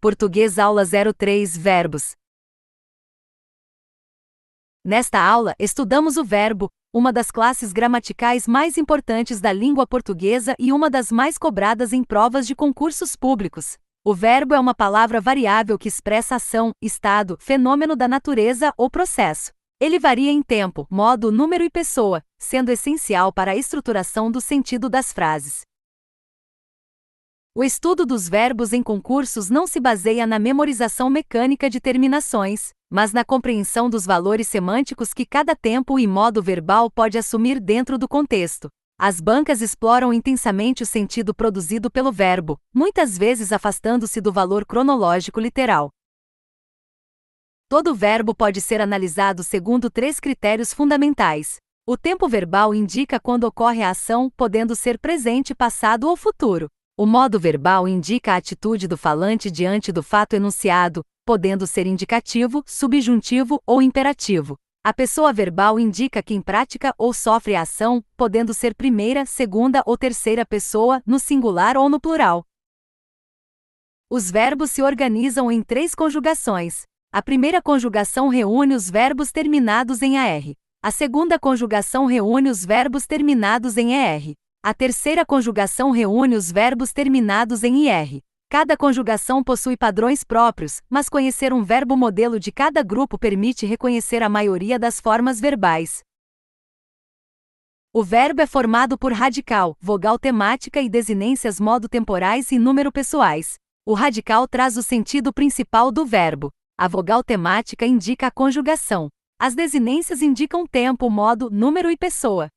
Português Aula 03 Verbos. Nesta aula, estudamos o verbo, uma das classes gramaticais mais importantes da língua portuguesa e uma das mais cobradas em provas de concursos públicos. O verbo é uma palavra variável que expressa ação, estado, fenômeno da natureza ou processo. Ele varia em tempo, modo, número e pessoa, sendo essencial para a estruturação do sentido das frases. O estudo dos verbos em concursos não se baseia na memorização mecânica de terminações, mas na compreensão dos valores semânticos que cada tempo e modo verbal pode assumir dentro do contexto. As bancas exploram intensamente o sentido produzido pelo verbo, muitas vezes afastando-se do valor cronológico literal. Todo verbo pode ser analisado segundo 3 critérios fundamentais. O tempo verbal indica quando ocorre a ação, podendo ser presente, passado ou futuro. O modo verbal indica a atitude do falante diante do fato enunciado, podendo ser indicativo, subjuntivo ou imperativo. A pessoa verbal indica quem pratica ou sofre a ação, podendo ser primeira, segunda ou terceira pessoa, no singular ou no plural. Os verbos se organizam em 3 conjugações. A primeira conjugação reúne os verbos terminados em AR. A segunda conjugação reúne os verbos terminados em ER. A terceira conjugação reúne os verbos terminados em IR. Cada conjugação possui padrões próprios, mas conhecer um verbo modelo de cada grupo permite reconhecer a maioria das formas verbais. O verbo é formado por radical, vogal temática e desinências modo-temporais e número pessoais. O radical traz o sentido principal do verbo. A vogal temática indica a conjugação. As desinências indicam tempo, modo, número e pessoa.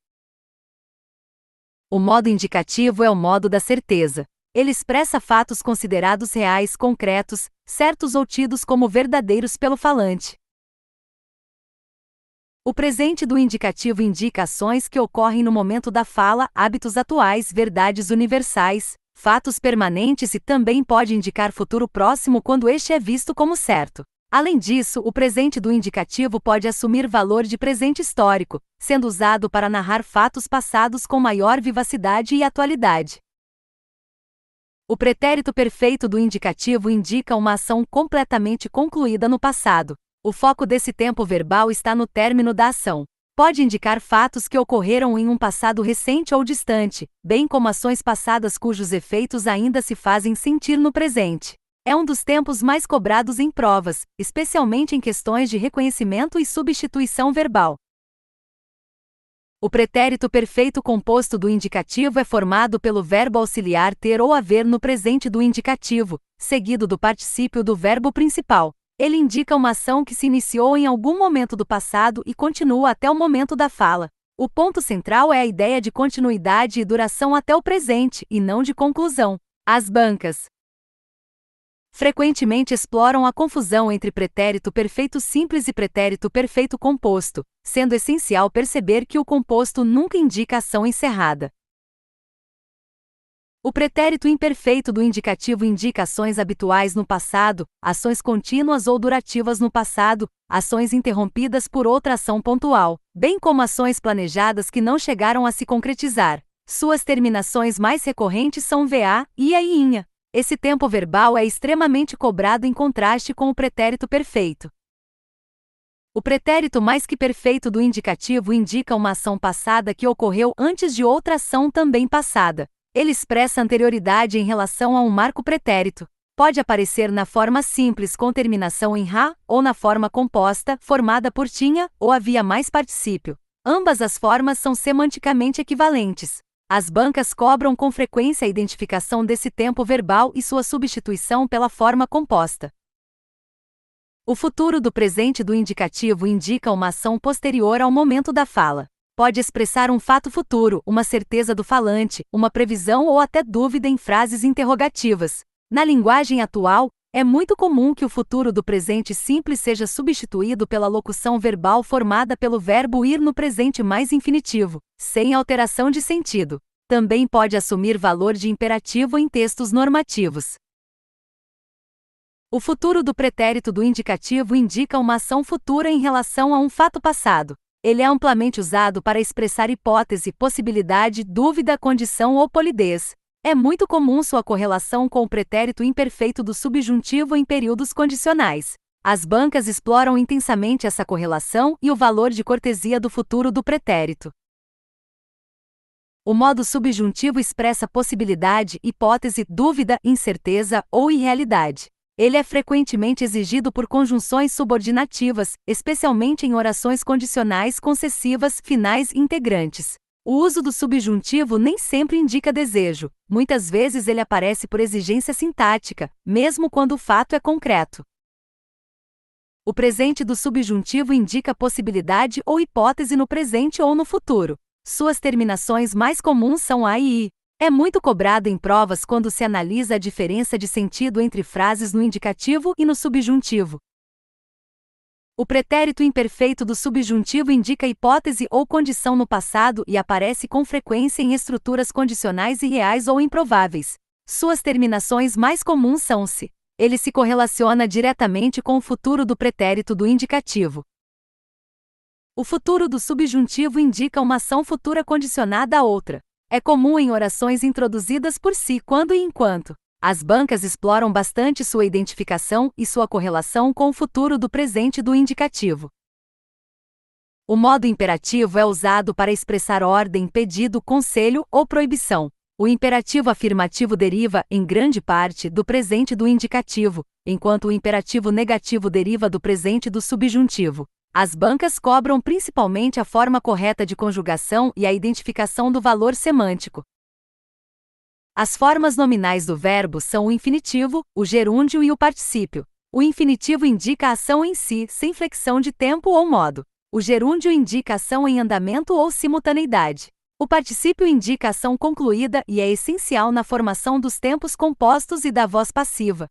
O modo indicativo é o modo da certeza. Ele expressa fatos considerados reais, concretos, certos ou tidos como verdadeiros pelo falante. O presente do indicativo indica ações que ocorrem no momento da fala, hábitos atuais, verdades universais, fatos permanentes e também pode indicar futuro próximo quando este é visto como certo. Além disso, o presente do indicativo pode assumir valor de presente histórico, sendo usado para narrar fatos passados com maior vivacidade e atualidade. O pretérito perfeito do indicativo indica uma ação completamente concluída no passado. O foco desse tempo verbal está no término da ação. Pode indicar fatos que ocorreram em um passado recente ou distante, bem como ações passadas cujos efeitos ainda se fazem sentir no presente. É um dos tempos mais cobrados em provas, especialmente em questões de reconhecimento e substituição verbal. O pretérito perfeito composto do indicativo é formado pelo verbo auxiliar ter ou haver no presente do indicativo, seguido do particípio do verbo principal. Ele indica uma ação que se iniciou em algum momento do passado e continua até o momento da fala. O ponto central é a ideia de continuidade e duração até o presente, e não de conclusão. As bancas frequentemente exploram a confusão entre pretérito perfeito simples e pretérito perfeito composto, sendo essencial perceber que o composto nunca indica ação encerrada. O pretérito imperfeito do indicativo indica ações habituais no passado, ações contínuas ou durativas no passado, ações interrompidas por outra ação pontual, bem como ações planejadas que não chegaram a se concretizar. Suas terminações mais recorrentes são VA, IA e INHA. Esse tempo verbal é extremamente cobrado em contraste com o pretérito perfeito. O pretérito mais que perfeito do indicativo indica uma ação passada que ocorreu antes de outra ação também passada. Ele expressa anterioridade em relação a um marco pretérito. Pode aparecer na forma simples com terminação em ra, ou na forma composta, formada por tinha ou havia mais particípio. Ambas as formas são semanticamente equivalentes. As bancas cobram com frequência a identificação desse tempo verbal e sua substituição pela forma composta. O futuro do presente do indicativo indica uma ação posterior ao momento da fala. Pode expressar um fato futuro, uma certeza do falante, uma previsão ou até dúvida em frases interrogativas. Na linguagem atual, é muito comum que o futuro do presente simples seja substituído pela locução verbal formada pelo verbo ir no presente mais infinitivo, sem alteração de sentido. Também pode assumir valor de imperativo em textos normativos. O futuro do pretérito do indicativo indica uma ação futura em relação a um fato passado. Ele é amplamente usado para expressar hipótese, possibilidade, dúvida, condição ou polidez. É muito comum sua correlação com o pretérito imperfeito do subjuntivo em períodos condicionais. As bancas exploram intensamente essa correlação e o valor de cortesia do futuro do pretérito. O modo subjuntivo expressa possibilidade, hipótese, dúvida, incerteza ou irrealidade. Ele é frequentemente exigido por conjunções subordinativas, especialmente em orações condicionais concessivas, finais e integrantes. O uso do subjuntivo nem sempre indica desejo, muitas vezes ele aparece por exigência sintática, mesmo quando o fato é concreto. O presente do subjuntivo indica possibilidade ou hipótese no presente ou no futuro. Suas terminações mais comuns são a e i. É muito cobrado em provas quando se analisa a diferença de sentido entre frases no indicativo e no subjuntivo. O pretérito imperfeito do subjuntivo indica hipótese ou condição no passado e aparece com frequência em estruturas condicionais irreais ou improváveis. Suas terminações mais comuns são se. Ele se correlaciona diretamente com o futuro do pretérito do indicativo. O futuro do subjuntivo indica uma ação futura condicionada a outra. É comum em orações introduzidas por si quando e enquanto. As bancas exploram bastante sua identificação e sua correlação com o futuro do presente do indicativo. O modo imperativo é usado para expressar ordem, pedido, conselho ou proibição. O imperativo afirmativo deriva, em grande parte, do presente do indicativo, enquanto o imperativo negativo deriva do presente do subjuntivo. As bancas cobram principalmente a forma correta de conjugação e a identificação do valor semântico. As formas nominais do verbo são o infinitivo, o gerúndio e o particípio. O infinitivo indica a ação em si, sem flexão de tempo ou modo. O gerúndio indica ação em andamento ou simultaneidade. O particípio indica ação concluída e é essencial na formação dos tempos compostos e da voz passiva.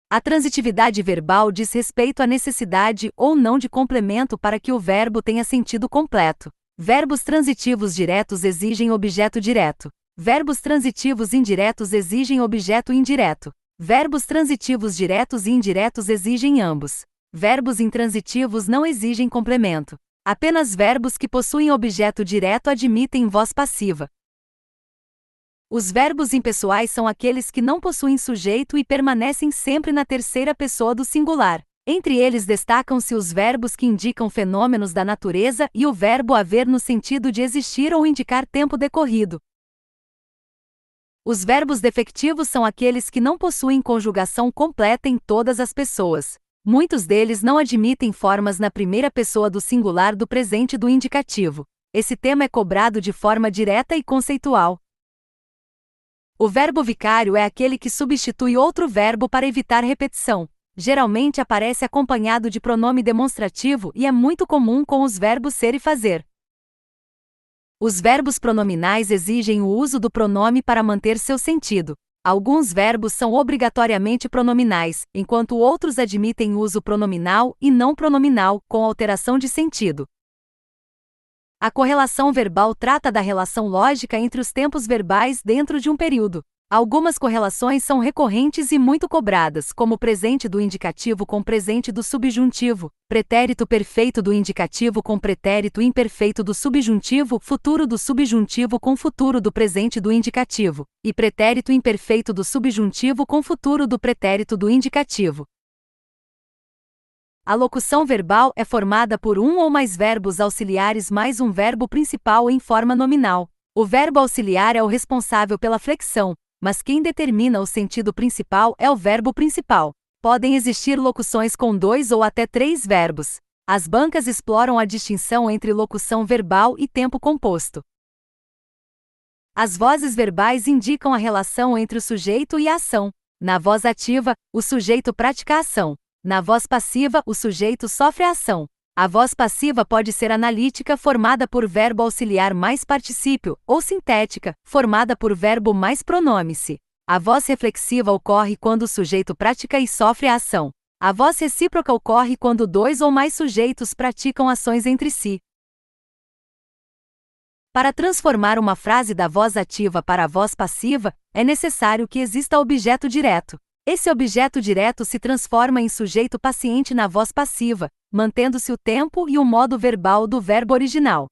A transitividade verbal diz respeito à necessidade ou não de complemento para que o verbo tenha sentido completo. Verbos transitivos diretos exigem objeto direto. Verbos transitivos indiretos exigem objeto indireto. Verbos transitivos diretos e indiretos exigem ambos. Verbos intransitivos não exigem complemento. Apenas verbos que possuem objeto direto admitem voz passiva. Os verbos impessoais são aqueles que não possuem sujeito e permanecem sempre na terceira pessoa do singular. Entre eles destacam-se os verbos que indicam fenômenos da natureza e o verbo haver no sentido de existir ou indicar tempo decorrido. Os verbos defectivos são aqueles que não possuem conjugação completa em todas as pessoas. Muitos deles não admitem formas na primeira pessoa do singular do presente do indicativo. Esse tema é cobrado de forma direta e conceitual. O verbo vicário é aquele que substitui outro verbo para evitar repetição. Geralmente aparece acompanhado de pronome demonstrativo e é muito comum com os verbos ser e fazer. Os verbos pronominais exigem o uso do pronome para manter seu sentido. Alguns verbos são obrigatoriamente pronominais, enquanto outros admitem uso pronominal e não pronominal, com alteração de sentido. A correlação verbal trata da relação lógica entre os tempos verbais dentro de um período. Algumas correlações são recorrentes e muito cobradas, como presente do indicativo com presente do subjuntivo, pretérito perfeito do indicativo com pretérito imperfeito do subjuntivo, futuro do subjuntivo com futuro do presente do indicativo, e pretérito imperfeito do subjuntivo com futuro do pretérito do indicativo. A locução verbal é formada por um ou mais verbos auxiliares mais um verbo principal em forma nominal. O verbo auxiliar é o responsável pela flexão, mas quem determina o sentido principal é o verbo principal. Podem existir locuções com 2 ou até 3 verbos. As bancas exploram a distinção entre locução verbal e tempo composto. As vozes verbais indicam a relação entre o sujeito e a ação. Na voz ativa, o sujeito pratica a ação. Na voz passiva, o sujeito sofre a ação. A voz passiva pode ser analítica, formada por verbo auxiliar mais particípio, ou sintética, formada por verbo mais pronome-se. A voz reflexiva ocorre quando o sujeito pratica e sofre a ação. A voz recíproca ocorre quando 2 ou mais sujeitos praticam ações entre si. Para transformar uma frase da voz ativa para a voz passiva, é necessário que exista objeto direto. Esse objeto direto se transforma em sujeito paciente na voz passiva, mantendo-se o tempo e o modo verbal do verbo original.